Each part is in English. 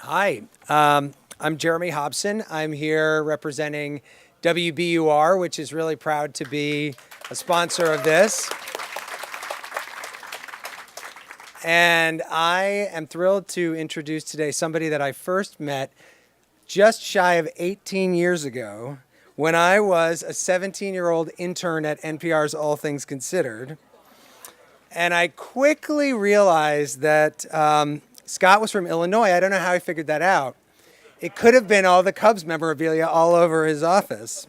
Hi, I'm Jeremy Hobson. I'm here representing WBUR, which is really proud to be a sponsor of this. And I am thrilled to introduce today somebody that I first met just shy of 18 years ago when I was a 17-year-old intern at NPR's All Things Considered. And I quickly realized that Scott was from Illinois. I don't know how I figured that out. It could have been all the Cubs memorabilia all over his office.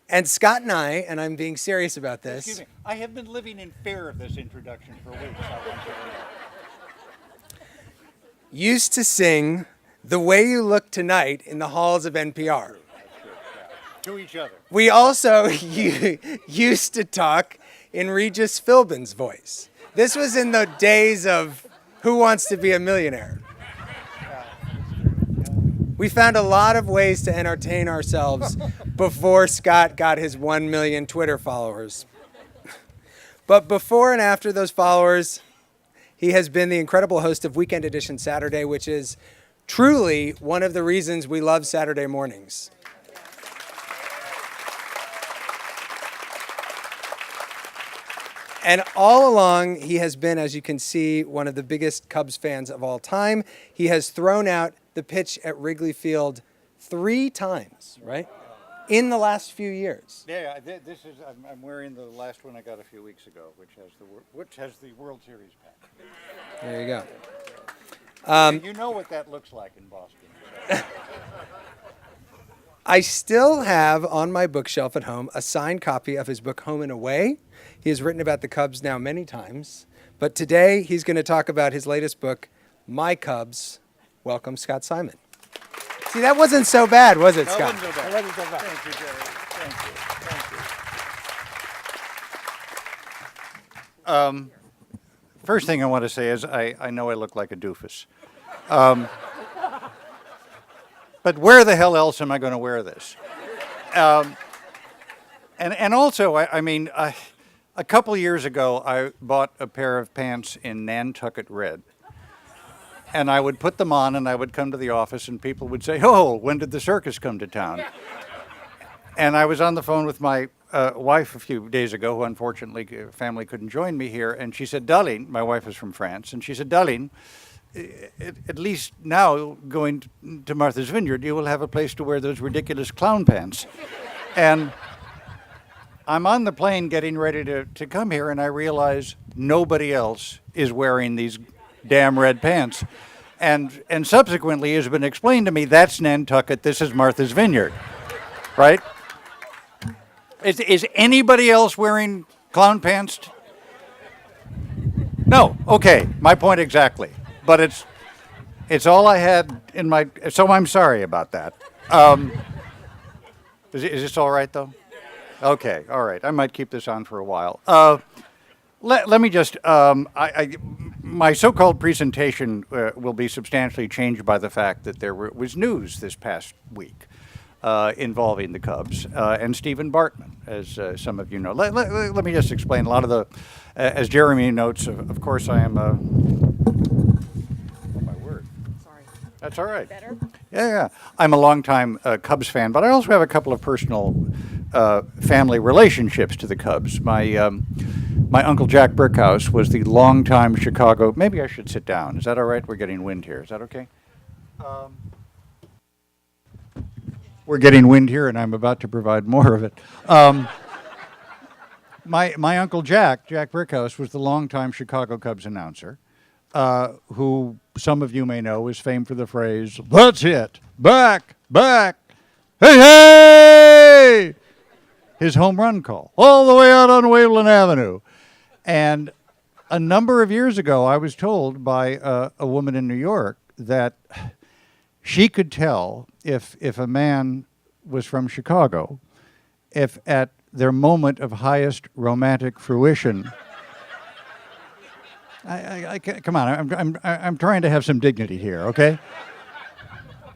And Scott and I'm being serious about this. Excuse me, I have been living in fear of this introduction for weeks. Used to sing "The Way You Look Tonight" in the halls of NPR. To each other. We also used to talk in Regis Philbin's voice. This was in the days of Who Wants to Be a Millionaire? We found a lot of ways to entertain ourselves before Scott got his 1 million Twitter followers. But before and after those followers, he has been the incredible host of Weekend Edition Saturday, which is truly one of the reasons we love Saturday mornings. And all along, he has been, as you can see, one of the biggest Cubs fans of all time. He has thrown out the pitch at Wrigley Field 3 times, right? In the last few years. Yeah, this is. I'm wearing the last one I got a few weeks ago, which has the World Series patch. There you go. You know what that looks like in Boston. So. I still have on my bookshelf at home a signed copy of his book Home and Away. He has written about the Cubs now many times, but today he's going to talk about his latest book, My Cubs. Welcome, Scott Simon. See, that wasn't so bad, was it, Scott? That wasn't so bad. Thank you, Jerry. Thank you. First thing I want to say is I know I look like a doofus. But where the hell else am I going to wear this? And also, a couple years ago, I bought a pair of pants in Nantucket red. And I would put them on, and I would come to the office, and people would say, "Oh, when did the circus come to town?" And I was on the phone with my wife a few days ago, who unfortunately family couldn't join me here, and she said, "Darling," my wife is from France, and she said, "Darling, at least now going to Martha's Vineyard, you will have a place to wear those ridiculous clown pants." And I'm on the plane getting ready to come here, and I realize nobody else is wearing these damn red pants. And subsequently it has been explained to me that's Nantucket, this is Martha's Vineyard, right? Is anybody else wearing clown pants? No, okay, my point exactly. But it's all I had in my, so I'm sorry about that. Is this all right though? Okay, all right, I might keep this on for a while. Let me just, my so-called presentation will be substantially changed by the fact that there was news this past week involving the Cubs and Stephen Bartman, as some of you know. Let me just explain a lot of the, as Jeremy notes, of course I am a, oh my word. Sorry. That's all right. Better? Yeah. I'm a longtime Cubs fan, but I also have a couple of personal family relationships to the Cubs. My Uncle Jack Brickhouse was the longtime Chicago. Maybe I should sit down. Is that all right? We're getting wind here. Is that okay? We're getting wind here, and I'm about to provide more of it. My Uncle Jack Brickhouse, was the longtime Chicago Cubs announcer, who some of you may know is famed for the phrase, "That's it, back, hey, hey!" His home run call, all the way out on Waveland Avenue. And a number of years ago, I was told by a woman in New York that she could tell if a man was from Chicago, if at their moment of highest romantic fruition, come on, I'm trying to have some dignity here, okay?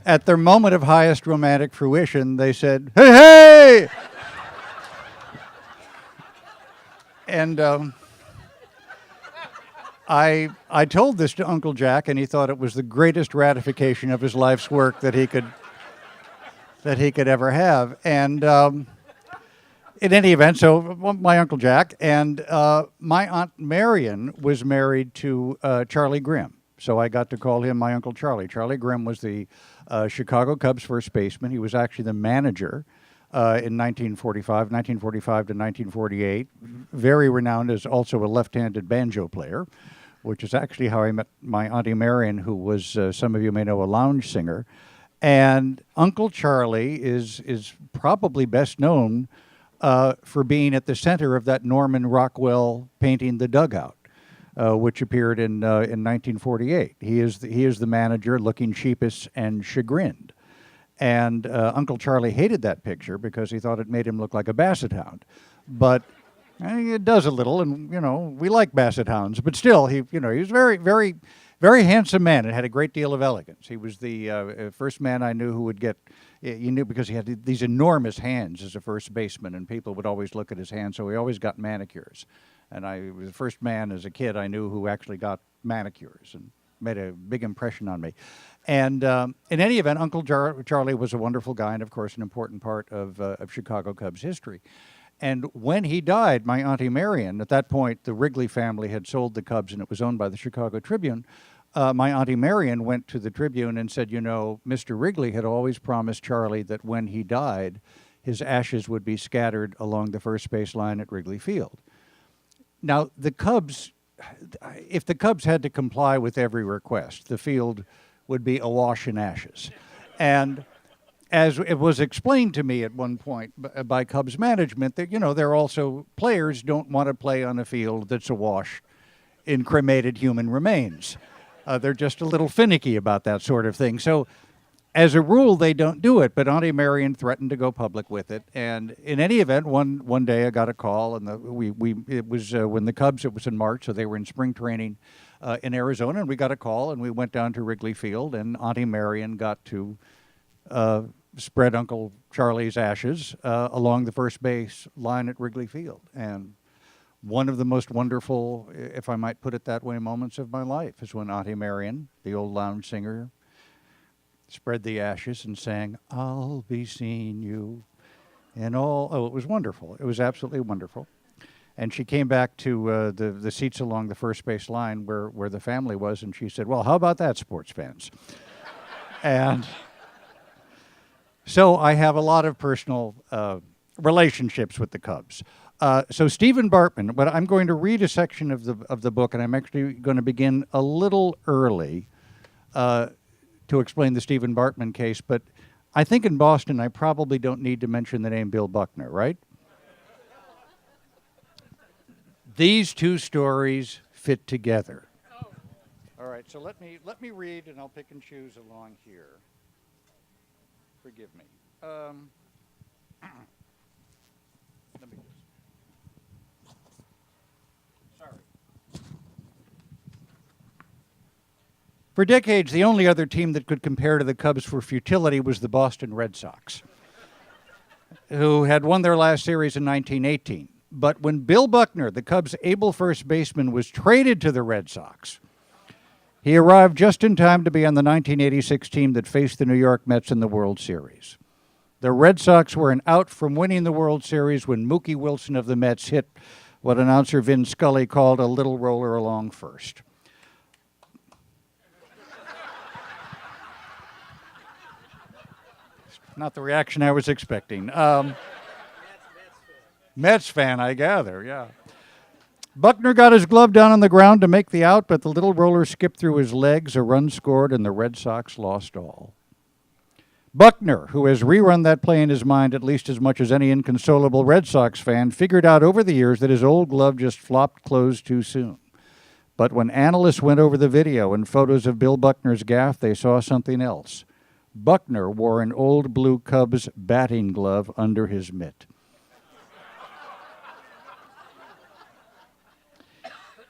At their moment of highest romantic fruition, they said, "Hey, hey!" And I told this to Uncle Jack, and he thought it was the greatest ratification of his life's work that he could ever have. And in any event, so my Uncle Jack and my Aunt Marion was married to Charlie Grimm. So I got to call him my Uncle Charlie. Charlie Grimm was the Chicago Cubs first baseman. He was actually the manager in 1945 to 1948. Very renowned as also a left-handed banjo player, which is actually how I met my Auntie Marion, who was, some of you may know, a lounge singer. And Uncle Charlie is probably best known for being at the center of that Norman Rockwell painting, The Dugout, which appeared in 1948. He is the manager, looking sheepish and chagrined. And Uncle Charlie hated that picture because he thought it made him look like a basset hound. But it does a little, and we like basset hounds. But still, he was very, very, very handsome man and had a great deal of elegance. He was the first man I knew who would get. You knew because he had these enormous hands as a first baseman, and people would always look at his hands. So he always got manicures. And I was the first man as a kid I knew who actually got manicures, and made a big impression on me. And in any event, Uncle Charlie was a wonderful guy, and of course an important part of Chicago Cubs history. And when he died, my Auntie Marion, at that point the Wrigley family had sold the Cubs and it was owned by the Chicago Tribune. My Auntie Marion went to the Tribune and said, Mr. Wrigley had always promised Charlie that when he died, his ashes would be scattered along the first base line at Wrigley Field. Now, the Cubs, if the Cubs had to comply with every request, the field would be awash in ashes. And as it was explained to me at one point by Cubs management, that, they're also, players don't want to play on a field that's awash in cremated human remains. They're just a little finicky about that sort of thing. So, as a rule, they don't do it, but Auntie Marion threatened to go public with it. And in any event, one day I got a call, and it was when the Cubs, it was in March, so they were in spring training in Arizona, and we got a call, and we went down to Wrigley Field, and Auntie Marion got to spread Uncle Charlie's ashes along the first base line at Wrigley Field. And one of the most wonderful, if I might put it that way, moments of my life is when Auntie Marion, the old lounge singer, spread the ashes and sang, "I'll be seeing you," and all. Oh, it was wonderful. It was absolutely wonderful. And she came back to the seats along the first base line where the family was, and she said, "Well, how about that, sports fans?" And so I have a lot of personal relationships with the Cubs. So Stephen Bartman, but I'm going to read a section of the book, and I'm actually going to begin a little early to explain the Stephen Bartman case, but I think in Boston I probably don't need to mention the name Bill Buckner, right? These two stories fit together. All right, so let me read, and I'll pick and choose along here. Forgive me. Let me just. Sorry. For decades, the only other team that could compare to the Cubs for futility was the Boston Red Sox, who had won their last series in 1918. But when Bill Buckner, the Cubs' able first baseman, was traded to the Red Sox, he arrived just in time to be on the 1986 team that faced the New York Mets in the World Series. The Red Sox were an out from winning the World Series when Mookie Wilson of the Mets hit what announcer Vin Scully called a little roller along first. Not the reaction I was expecting. Mets fan, I gather, yeah. Buckner got his glove down on the ground to make the out, but the little roller skipped through his legs, a run scored, and the Red Sox lost all. Buckner, who has rerun that play in his mind at least as much as any inconsolable Red Sox fan, figured out over the years that his old glove just flopped closed too soon. But when analysts went over the video and photos of Bill Buckner's gaffe, they saw something else. Buckner wore an old blue Cubs batting glove under his mitt.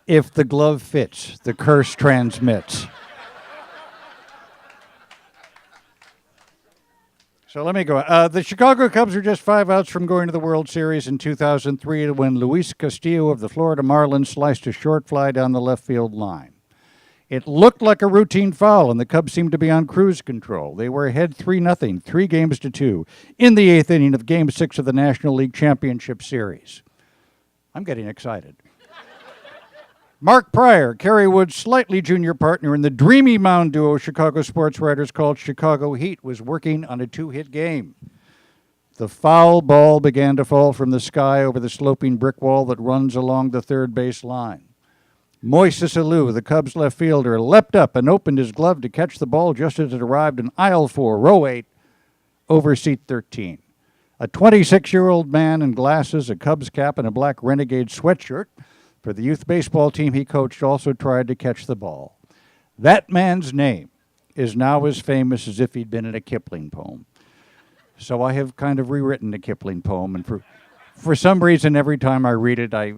If the glove fits, the curse transmits. So let me go. The Chicago Cubs were just 5 outs from going to the World Series in 2003 when Luis Castillo of the Florida Marlins sliced a short fly down the left field line. It looked like a routine foul, and the Cubs seemed to be on cruise control. They were ahead 3-0, 3-2, in the 8th inning of Game 6 of the National League Championship Series. I'm getting excited. Mark Pryor, Kerry Wood's slightly junior partner in the dreamy mound duo Chicago sports writers called Chicago Heat, was working on a 2-hit game. The foul ball began to fall from the sky over the sloping brick wall that runs along the third base line. Moises Alou, the Cubs left fielder, leapt up and opened his glove to catch the ball just as it arrived in aisle 4, row 8, over seat 13. A 26-year-old man in glasses, a Cubs cap, and a black Renegade sweatshirt for the youth baseball team he coached also tried to catch the ball. That man's name is now as famous as if he'd been in a Kipling poem. So I have kind of rewritten the Kipling poem, and for some reason, every time I read it, I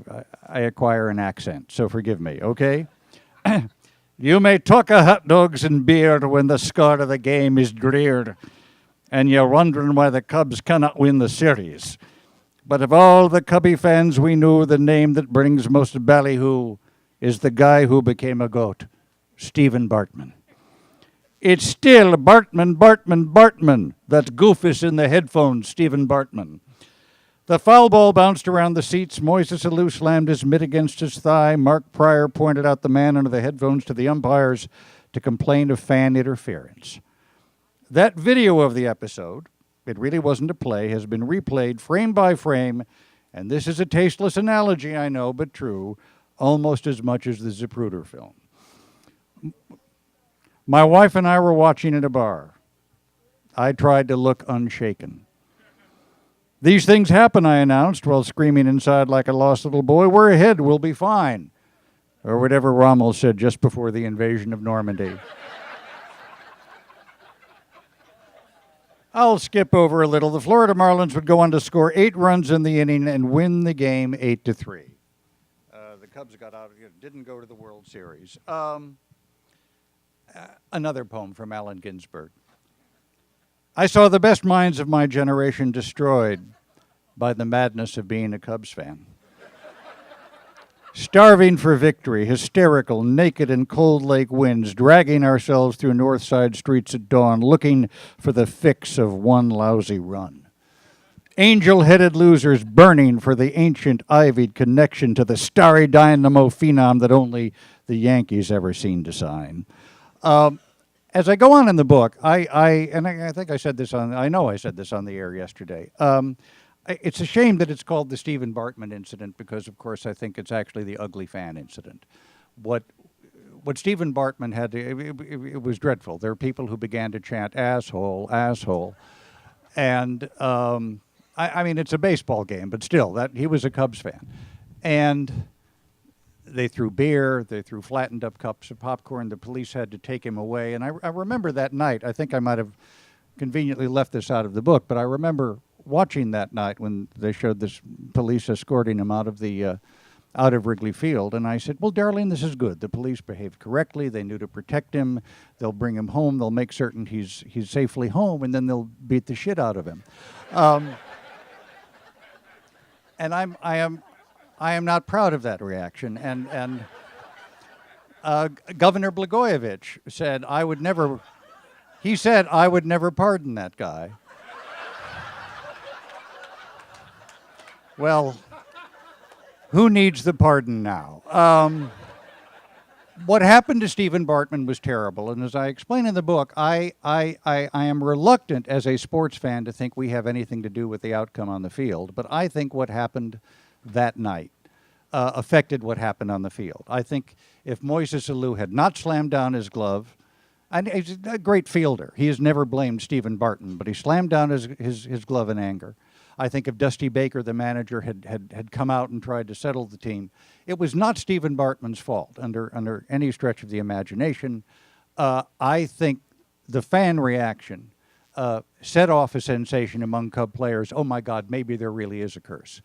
acquire an accent. So forgive me, okay? You may talk of hot dogs and beer when the score of the game is drear, and you're wondering why the Cubs cannot win the series. But of all the Cubby fans we knew, the name that brings most ballyhoo is the guy who became a GOAT, Stephen Bartman. It's still Bartman, Bartman, Bartman. That goofus in the headphones, Stephen Bartman. The foul ball bounced around the seats. Moises Alou slammed his mitt against his thigh. Mark Pryor pointed out the man under the headphones to the umpires to complain of fan interference. That video of the episode, it really wasn't a play, has been replayed frame by frame, and this is a tasteless analogy, I know, but true, almost as much as the Zapruder film. My wife and I were watching at a bar. I tried to look unshaken. These things happen, I announced, while screaming inside like a lost little boy. We're ahead, we'll be fine. Or whatever Rommel said just before the invasion of Normandy. I'll skip over a little. The Florida Marlins would go on to score 8 runs in the inning and win the game 8-3. The Cubs got out, didn't go to the World Series. Another poem from Allen Ginsberg. I saw the best minds of my generation destroyed by the madness of being a Cubs fan. Starving for victory, hysterical, naked in Cold Lake winds, dragging ourselves through north side streets at dawn, looking for the fix of one lousy run. Angel-headed losers burning for the ancient ivied connection to the starry dynamo phenom that only the Yankees ever seem to sign. As I go on in the book, I think I said this on, I know I said this on the air yesterday. It's a shame that it's called the Stephen Bartman incident because, of course, I think it's actually the ugly fan incident. What Stephen Bartman had, it was dreadful. There were people who began to chant, asshole, asshole. And, I mean, it's a baseball game, but still, that he was a Cubs fan. And they threw beer, they threw flattened up cups of popcorn. The police had to take him away. And I remember that night, I think I might have conveniently left this out of the book, but I remember watching that night when they showed this police escorting him out of Wrigley Field, and I said, well, darling, this is good. The police behaved correctly. They knew to protect him. They'll bring him home. They'll make certain he's safely home, and then they'll beat the shit out of him. And I am not proud of that reaction. And Governor Blagojevich said I would never pardon that guy. Well, who needs the pardon now? What happened to Stephen Bartman was terrible, and as I explain in the book, I am reluctant as a sports fan to think we have anything to do with the outcome on the field, but I think what happened that night affected what happened on the field. I think if Moises Alou had not slammed down his glove, and he's a great fielder. He has never blamed Stephen Bartman, but he slammed down his glove in anger. I think if Dusty Baker, the manager, had come out and tried to settle the team, it was not Stephen Bartman's fault under any stretch of the imagination. I think the fan reaction set off a sensation among Cub players. Oh my God, maybe there really is a curse.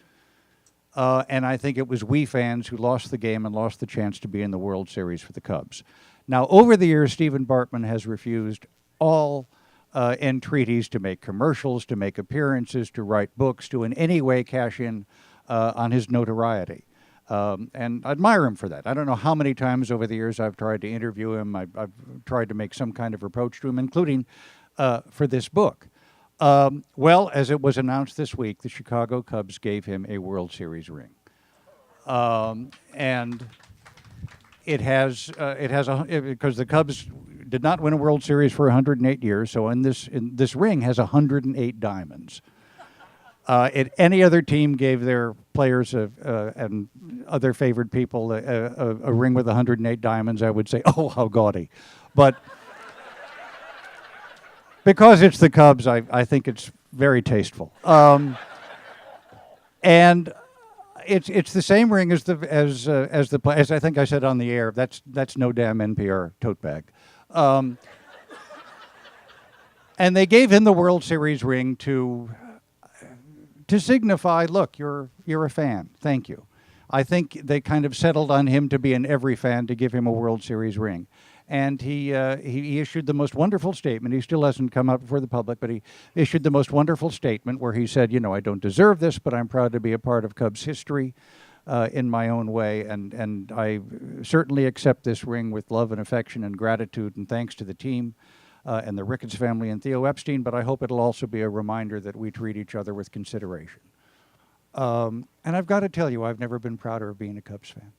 And I think it was we fans who lost the game and lost the chance to be in the World Series for the Cubs. Now, over the years, Stephen Bartman has refused all entreaties to make commercials, to make appearances, to write books, to in any way cash in on his notoriety. And I admire him for that. I don't know how many times over the years I've tried to interview him. I've tried to make some kind of approach to him, including for this book. Well, as it was announced this week, the Chicago Cubs gave him a World Series ring. And it has because the Cubs did not win a World Series for 108 years, so this ring has 108 diamonds. Any other team gave their players and other favored people a ring with 108 diamonds, I would say, oh, how gaudy. But because it's the Cubs, I think it's very tasteful. And it's the same ring as I think I said on the air. That's no damn NPR tote bag. And they gave him the World Series ring to signify, look, you're a fan. Thank you. I think they kind of settled on him to be an every fan to give him a World Series ring. And he issued the most wonderful statement. He still hasn't come out before the public, but he issued the most wonderful statement where he said, I don't deserve this, but I'm proud to be a part of Cubs history in my own way. And I certainly accept this ring with love and affection and gratitude and thanks to the team and the Ricketts family and Theo Epstein, but I hope it'll also be a reminder that we treat each other with consideration. And I've got to tell you, I've never been prouder of being a Cubs fan.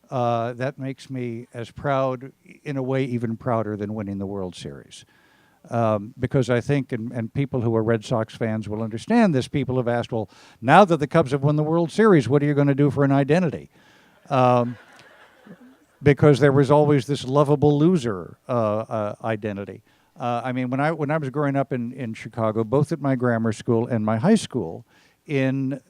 That makes me as proud, in a way, even prouder than winning the World Series. Because I think, and people who are Red Sox fans will understand this, people have asked, well, now that the Cubs have won the World Series, what are you going to do for an identity? Because there was always this lovable loser identity. I mean, when I was growing up in Chicago, both at my grammar school and my high school, in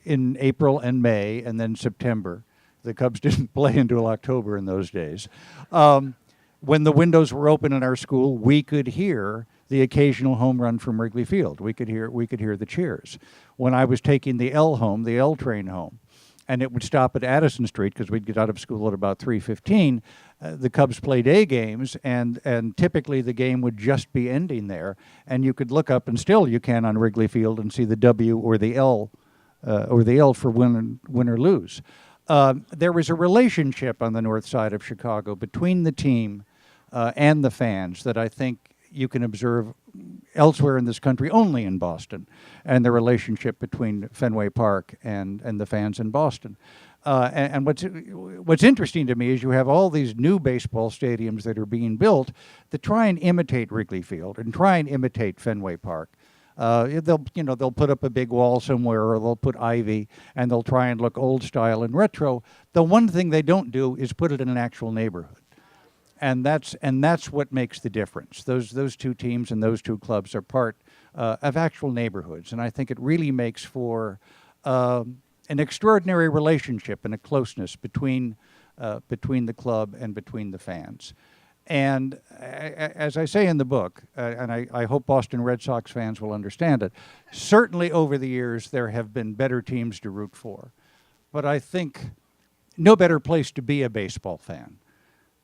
April and May and then September, the Cubs didn't play until October in those days. When the windows were open in our school, we could hear the occasional home run from Wrigley Field. We could hear the cheers. When I was taking the L train home, and it would stop at Addison Street because we'd get out of school at about 3:15. The Cubs play day games, and typically the game would just be ending there, and you could look up, and still you can on Wrigley Field, and see the W or the L for win or lose. There was a relationship on the north side of Chicago between the team and the fans that I think you can observe elsewhere in this country, only in Boston, and the relationship between Fenway Park and the fans in Boston. And what's interesting to me is you have all these new baseball stadiums that are being built that try and imitate Wrigley Field and try and imitate Fenway Park. They'll put up a big wall somewhere, or they'll put ivy, and they'll try and look old style and retro. The one thing they don't do is put it in an actual neighborhood. And that's what makes the difference. Those two teams and those two clubs are part of actual neighborhoods, and I think it really makes for an extraordinary relationship and a closeness between the club and between the fans. And as I say in the book, and I hope Boston Red Sox fans will understand it, certainly over the years there have been better teams to root for, but I think no better place to be a baseball fan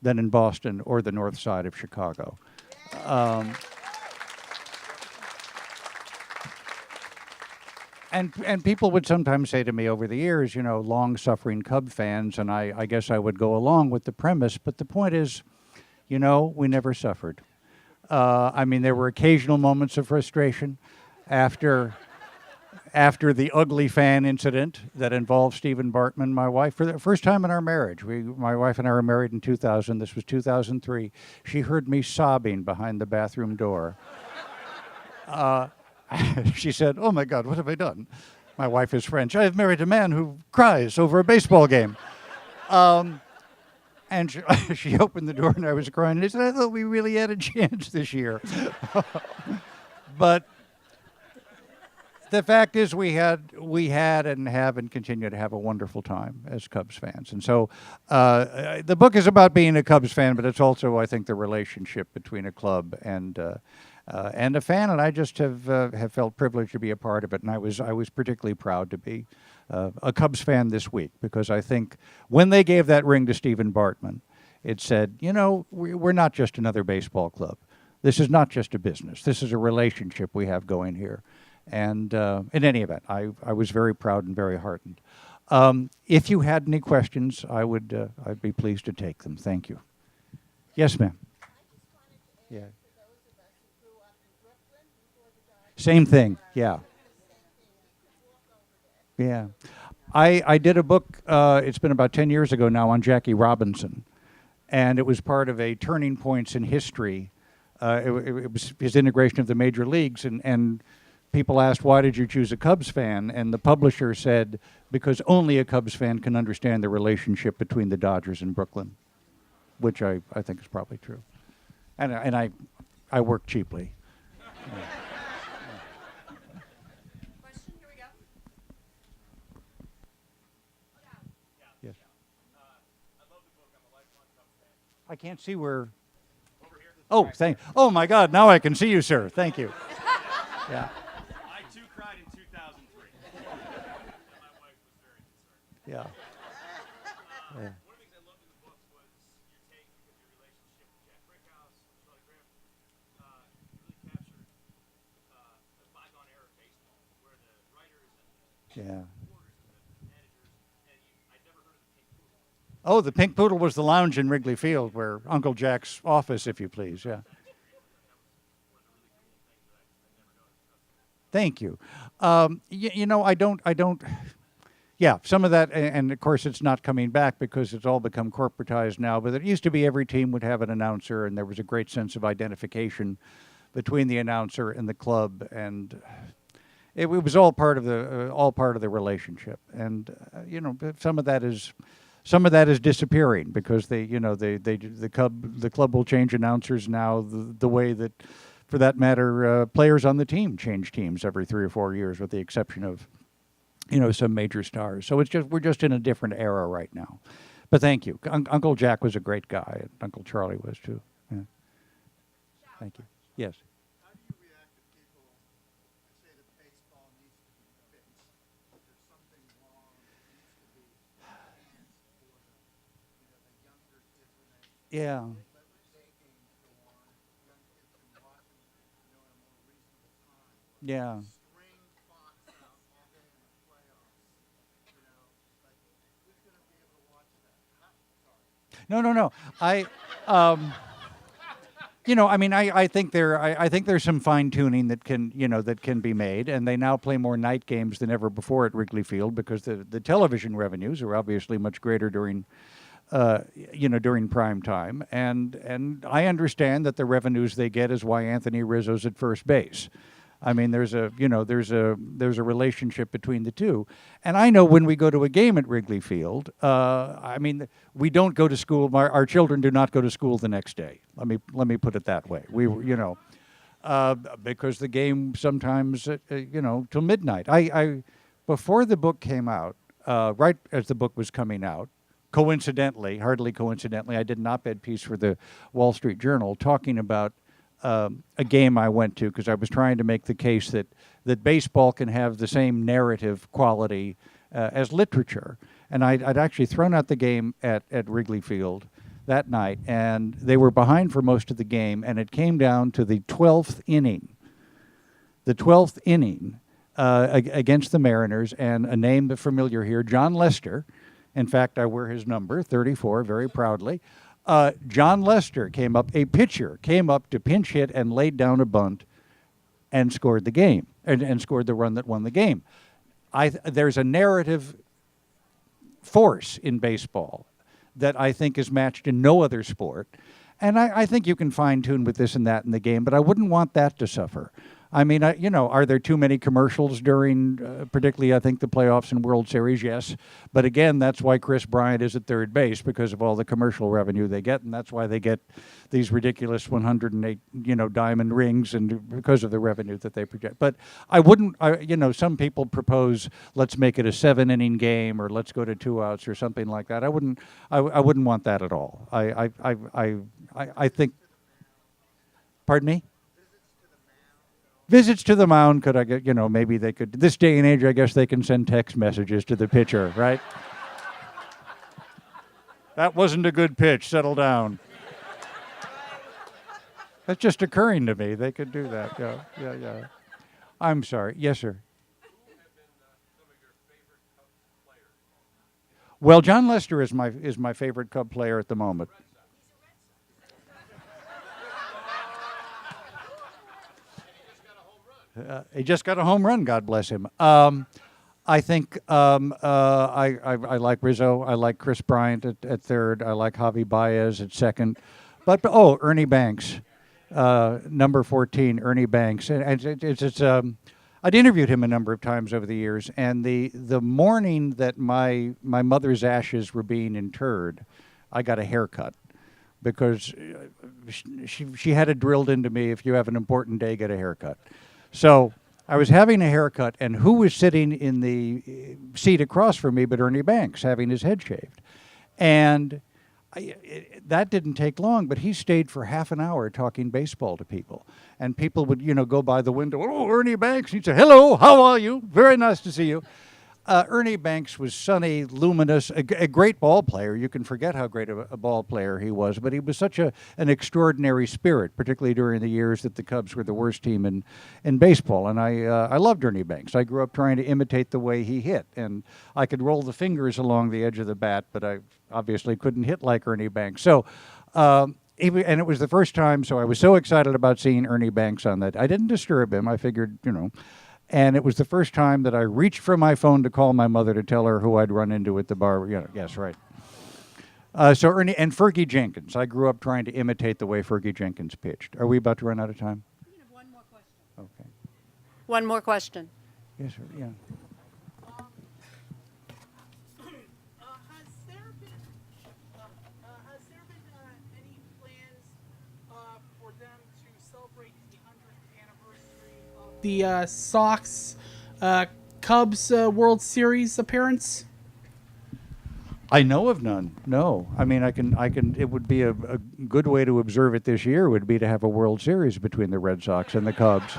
than in Boston or the north side of Chicago. And people would sometimes say to me over the years, long-suffering Cub fans, and I guess I would go along with the premise, but the point is, we never suffered. I mean, there were occasional moments of frustration after the ugly fan incident that involved Stephen Bartman, my wife, for the first time in our marriage. My wife and I were married in 2000. This was 2003. She heard me sobbing behind the bathroom door. She said, "Oh my God, what have I done?" My wife is French. "I have married a man who cries over a baseball game." And she opened the door and I was crying. And I said, "I thought we really had a chance this year." But the fact is we had and have and continue to have a wonderful time as Cubs fans. And so the book is about being a Cubs fan, but it's also, I think, the relationship between a club and a fan. And I just have felt privileged to be a part of it. And I was particularly proud to be a Cubs fan this week, because I think when they gave that ring to Stephen Bartman, it said, we're not just another baseball club. This is not just a business. This is a relationship we have going here. And in any event, I was very proud and very heartened. If you had any questions, I'd be pleased to take them. Thank you. Yes, ma'am. Yeah. Same thing. Yeah. Yeah. I did a book, it's been about 10 years ago now, on Jackie Robinson. And it was part of a Turning Points in History. It was his integration of the major leagues. And people asked, why did you choose a Cubs fan? And the publisher said, because only a Cubs fan can understand the relationship between the Dodgers and Brooklyn, which I think is probably true. And I work cheaply. Question, here we go. Yes. I can't see where. Oh, oh my God! Now I can see you, sir. Thank you. Yeah. I too cried in 2003. And my wife was very concerned. Yeah. One of the things I loved in the books was your take because your relationship with Jack Brickhouse, Charlie Grimm, really captured the bygone era of baseball, where the writers and the Yeah. reporters and the managers, and I'd never heard of the Pink Poodle. Oh, the Pink Poodle was the lounge in Wrigley Field, where Uncle Jack's office, if you please. Yeah. Thank you. You know, I don't. Yeah, some of that, and of course, it's not coming back because it's all become corporatized now. But it used to be every team would have an announcer, and there was a great sense of identification between the announcer and the club, and it was all part of the relationship. And you know, some of that is disappearing because the club will change announcers now the way that, for that matter, players on the team change teams every 3 or 4 years, with the exception of, some major stars. So we're just in a different era right now. But thank you. Uncle Jack was a great guy, and Uncle Charlie was too. Yeah. Thank you. Yes. How do you react to people that say that baseball needs to be fixed? There's something wrong. It needs to be enhanced for the younger generation. Yeah. Let day games go on. Young kids can watch them, at a more reasonable time. Yeah. String clocks out all day in the playoffs. Like who's going to be able to watch that? No. I think there's some fine tuning that can be made, and they now play more night games than ever before at Wrigley Field because the television revenues are obviously much greater during prime time, and I understand that the revenues they get is why Anthony Rizzo's at first base. I mean, there's a relationship between the two, and I know when we go to a game at Wrigley Field, we don't go to school. Our children do not go to school the next day. Let me put it that way. Because the game sometimes till midnight. I before the book came out, right as the book was coming out, hardly coincidentally, I did an op-ed piece for the Wall Street Journal talking about a game I went to because I was trying to make the case that baseball can have the same narrative quality as literature. And I'd actually thrown out the game at Wrigley Field that night, and they were behind for most of the game, and it came down to the 12th inning. The 12th inning against the Mariners, and a name familiar here, John Lester. In fact, I wear his number, 34, very proudly. John Lester a pitcher came up to pinch hit and laid down a bunt and scored the game, and scored the run that won the game. There's a narrative force in baseball that I think is matched in no other sport. And I think you can fine-tune with this and that in the game, but I wouldn't want that to suffer. I mean, are there too many commercials during, particularly, I think, the playoffs and World Series? Yes. But again, that's why Chris Bryant is at third base, because of all the commercial revenue they get, and that's why they get these ridiculous 108, diamond rings, and because of the revenue that they project. But I wouldn't, some people propose, let's make it a 7-inning game, or let's go to 2 outs, or something like that. I wouldn't want that at all. I think, pardon me? Visits to the mound, could I get, maybe they could, this day and age, I guess they can send text messages to the pitcher, right? That wasn't a good pitch, settle down. That's just occurring to me. They could do that. Yeah, yeah, yeah. I'm sorry. Yes, sir. Well, John Lester is my favorite Cub player at the moment. He just got a home run. God bless him. I think I like Rizzo. I like Chris Bryant at third. I like Javi Baez at second. But Ernie Banks, number 14, Ernie Banks. And I'd interviewed him a number of times over the years. And the morning that my mother's ashes were being interred, I got a haircut because she had it drilled into me, if you have an important day, get a haircut. So I was having a haircut, and who was sitting in the seat across from me but Ernie Banks, having his head shaved. And that didn't take long, but he stayed for half an hour talking baseball to people. And people would, go by the window, "Oh, Ernie Banks." He'd say, "Hello, how are you? Very nice to see you." Ernie Banks was sunny, luminous, a great ball player. You can forget how great a ball player he was, but he was such an extraordinary spirit, particularly during the years that the Cubs were the worst team in baseball. And I loved Ernie Banks. I grew up trying to imitate the way he hit, and I could roll the fingers along the edge of the bat, but I obviously couldn't hit like Ernie Banks. So, and it was the first time, so I was so excited about seeing Ernie Banks on that. I didn't disturb him. I figured, And it was the first time that I reached for my phone to call my mother to tell her who I'd run into at the bar. Yes, right. So Ernie and Fergie Jenkins. I grew up trying to imitate the way Fergie Jenkins pitched. Are we about to run out of time? We have one more question. Okay. One more question. Yes, sir. Yeah. Has there been any plans for them to celebrate the 100th anniversary of the Sox Cubs World Series appearance? I know of none. No, I mean I can. It would be a good way to observe it this year. Would be to have a World Series between the Red Sox and the Cubs.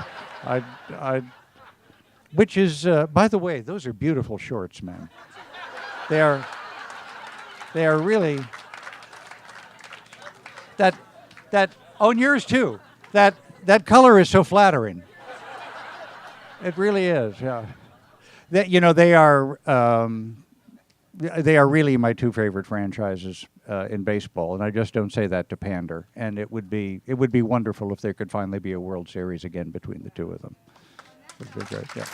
Which is, by the way, those are beautiful shorts, man. They are really. And yours too. That color is so flattering. It really is. Yeah. They are really my two favorite franchises in baseball, and I just don't say that to pander. And it would be wonderful if there could finally be a World Series again between the two of them. It would be great. Yeah.